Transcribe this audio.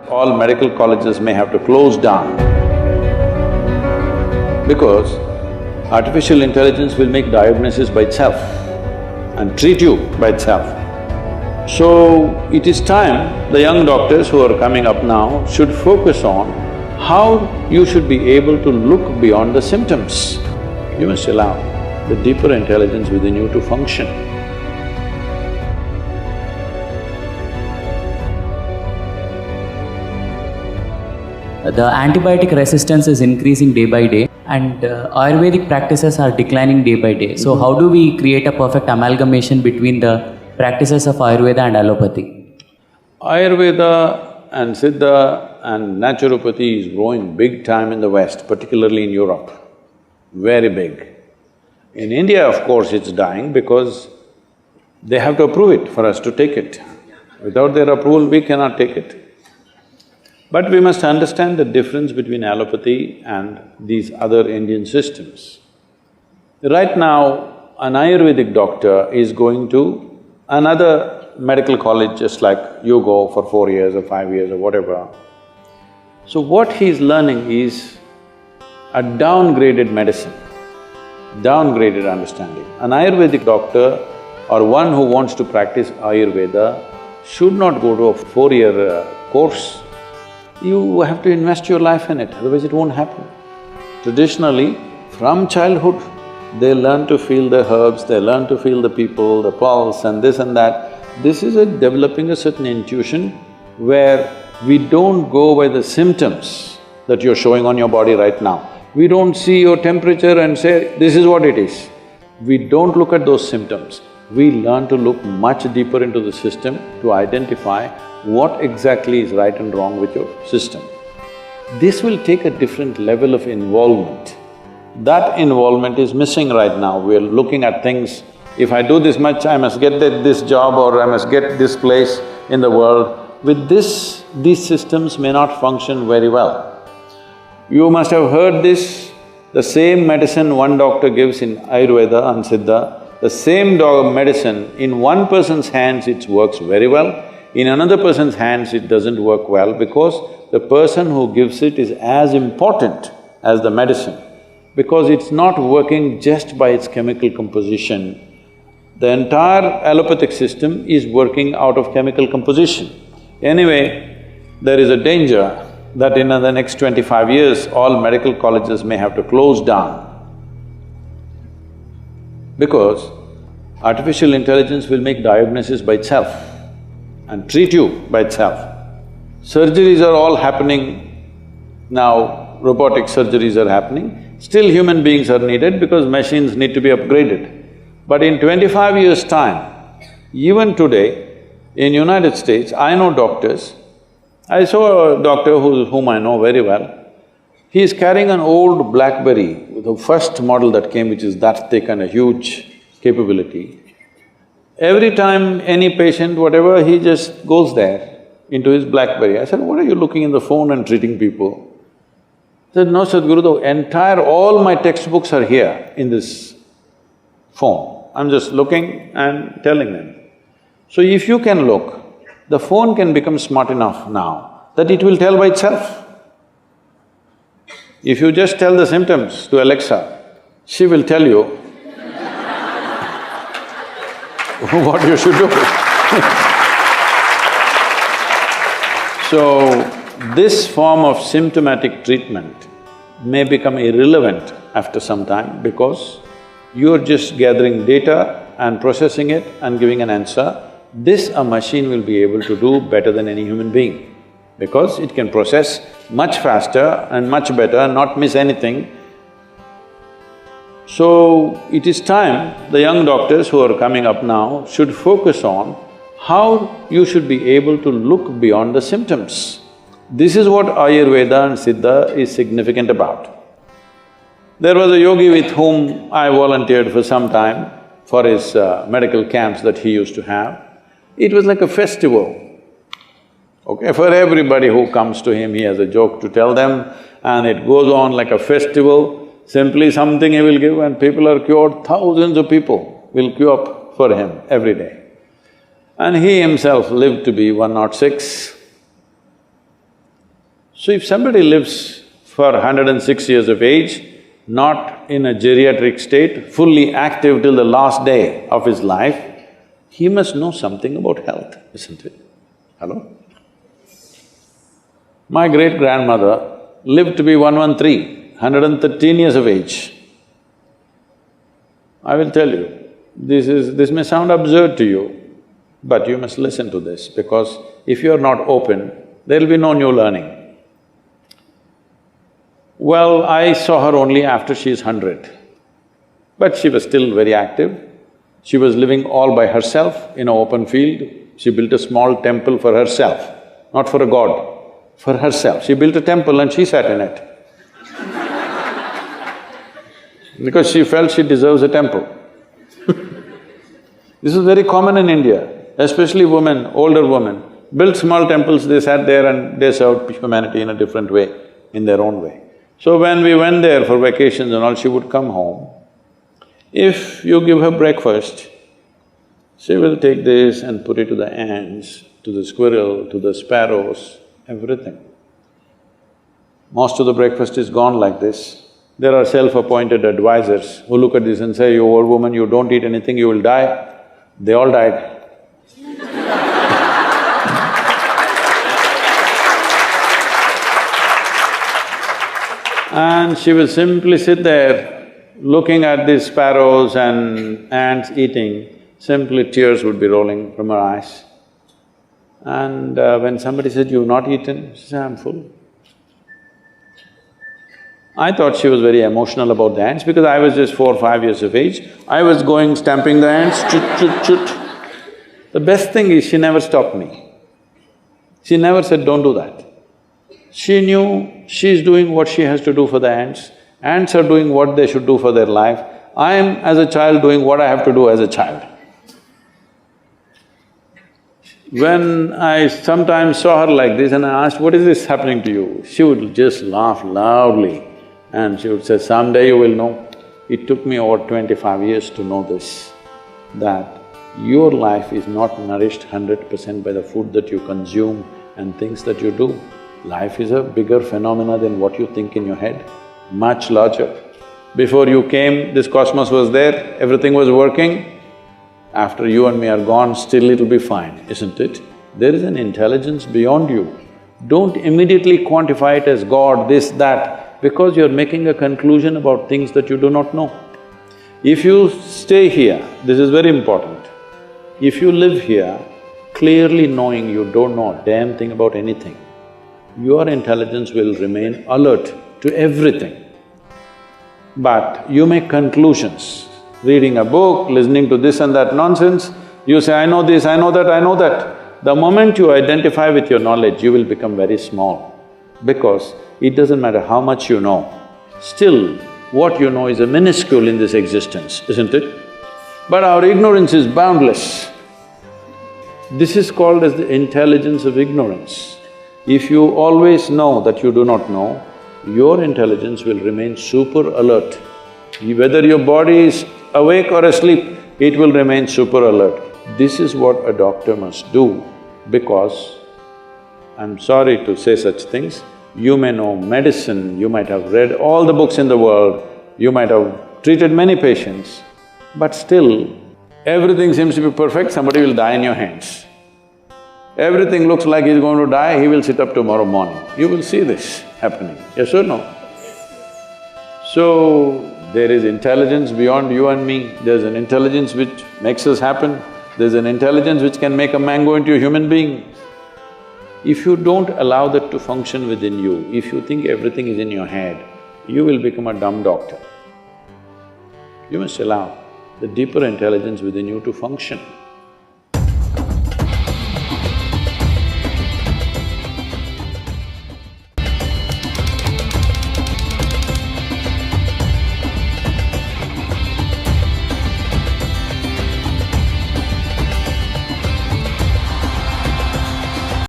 All medical colleges may have to close down because artificial intelligence will make diagnosis by itself and treat you by itself. So, it is time the young doctors who are coming up now should focus on how you should be able to look beyond the symptoms. You must allow the deeper intelligence within you to function. The antibiotic resistance is increasing day by day and Ayurvedic practices are declining day by day. So how do we create a perfect amalgamation between the practices of Ayurveda and allopathy? Ayurveda and Siddha and naturopathy is growing big time in the West, particularly in Europe, very big. In India, of course, it's dying because they have to approve it for us to take it. Without their approval, we cannot take it. But we must understand the difference between allopathy and these other Indian systems. Right now, an Ayurvedic doctor is going to another medical college just like you go for 4 years or 5 years or whatever. So what he's learning is a downgraded medicine, downgraded understanding. An Ayurvedic doctor or one who wants to practice Ayurveda should not go to a 4-year course. You have to invest your life in it, otherwise it won't happen. Traditionally, from childhood, they learn to feel the herbs, they learn to feel the people, the pulse and this and that. This is developing a certain intuition where we don't go by the symptoms that you're showing on your body right now. We don't see your temperature and say, this is what it is. We don't look at those symptoms. We learn to look much deeper into the system to identify what exactly is right and wrong with your system. This will take a different level of involvement. That involvement is missing right now. We're looking at things, if I do this much, I must get this job or I must get this place in the world. With this, these systems may not function very well. You must have heard this, the same medicine one doctor gives in Ayurveda and Siddha, the same medicine, in one person's hands it works very well, in another person's hands it doesn't work well because the person who gives it is as important as the medicine, because it's not working just by its chemical composition. The entire allopathic system is working out of chemical composition. Anyway, there is a danger that in the next 25 years, all medical colleges may have to close down because artificial intelligence will make diagnosis by itself and treat you by itself. Surgeries are all happening now, robotic surgeries are happening. Still human beings are needed because machines need to be upgraded. But in 25 years' time, even today, in United States, I know doctors. I saw a doctor whom I know very well. He is carrying an old BlackBerry, the first model that came, which is that thick and a huge capability. Every time any patient, whatever, he just goes there into his BlackBerry. I said, what are you looking in the phone and treating people? He said, no, Sadhguru, all my textbooks are here in this phone. I'm just looking and telling them. So if you can look, the phone can become smart enough now that it will tell by itself. If you just tell the symptoms to Alexa, she will tell you what you should do. So, this form of symptomatic treatment may become irrelevant after some time because you're just gathering data and processing it and giving an answer. This a machine will be able to do better than any human being because it can process much faster and much better and not miss anything. So, it is time the young doctors who are coming up now should focus on how you should be able to look beyond the symptoms. This is what Ayurveda and Siddha is significant about. There was a yogi with whom I volunteered for some time for his medical camps that he used to have. It was like a festival. Okay, for everybody who comes to him, he has a joke to tell them and it goes on like a festival. Simply something he will give and people are cured, thousands of people will queue up for him every day. And he himself lived to be 106. So if somebody lives for 106 years of age, not in a geriatric state, fully active till the last day of his life, he must know something about health, isn't it? Hello? My great-grandmother lived to be 113, 113 years of age. I will tell you, this may sound absurd to you, but you must listen to this because if you're not open, there'll be no new learning. Well, I saw her only after she's 100, but she was still very active. She was living all by herself in an open field. She built a small temple for herself, not for a god, for herself. She built a temple and she sat in it because she felt she deserves a temple. This is very common in India, especially women, older women, built small temples, they sat there and they served humanity in a different way, in their own way. So when we went there for vacations and all, she would come home. If you give her breakfast, she will take this and put it to the ants, to the squirrel, to the sparrows, everything. Most of the breakfast is gone like this. There are self-appointed advisors who look at this and say, "You old woman, you don't eat anything, you will die." They all died. And she will simply sit there looking at these sparrows and ants eating, simply tears would be rolling from her eyes. And when somebody said, "You've not eaten?" She said, "I'm full." I thought she was very emotional about the ants because I was just 4 or 5 years of age. I was going stamping the ants, chut, chut, chut. The best thing is she never stopped me. She never said, "Don't do that." She knew she's doing what she has to do for the ants are doing what they should do for their life. I am, as a child, doing what I have to do as a child. When I sometimes saw her like this and I asked, "What is this happening to you?" She would just laugh loudly and she would say, "Someday you will know." It took me over 25 years to know this, that your life is not nourished 100% by the food that you consume and things that you do. Life is a bigger phenomena than what you think in your head, much larger. Before you came, this cosmos was there, everything was working. After you and me are gone, still it'll be fine, isn't it? There is an intelligence beyond you. Don't immediately quantify it as God, this, that, because you're making a conclusion about things that you do not know. If you stay here, this is very important, if you live here clearly knowing you don't know a damn thing about anything, your intelligence will remain alert to everything. But you make conclusions, reading a book, listening to this and that nonsense, you say, "I know this, I know that, I know that." The moment you identify with your knowledge, you will become very small because it doesn't matter how much you know, still what you know is a minuscule in this existence, isn't it? But our ignorance is boundless. This is called as the intelligence of ignorance. If you always know that you do not know, your intelligence will remain super alert. Whether your body is awake or asleep, it will remain super alert. This is what a doctor must do because, I'm sorry to say such things, you may know medicine, you might have read all the books in the world, you might have treated many patients, but still, everything seems to be perfect, somebody will die in your hands. Everything looks like he's going to die, he will sit up tomorrow morning. You will see this happening, yes or no? So, there is intelligence beyond you and me, there's an intelligence which makes us happen, there's an intelligence which can make a mango into a human being. If you don't allow that to function within you, if you think everything is in your head, you will become a dumb doctor. You must allow the deeper intelligence within you to function.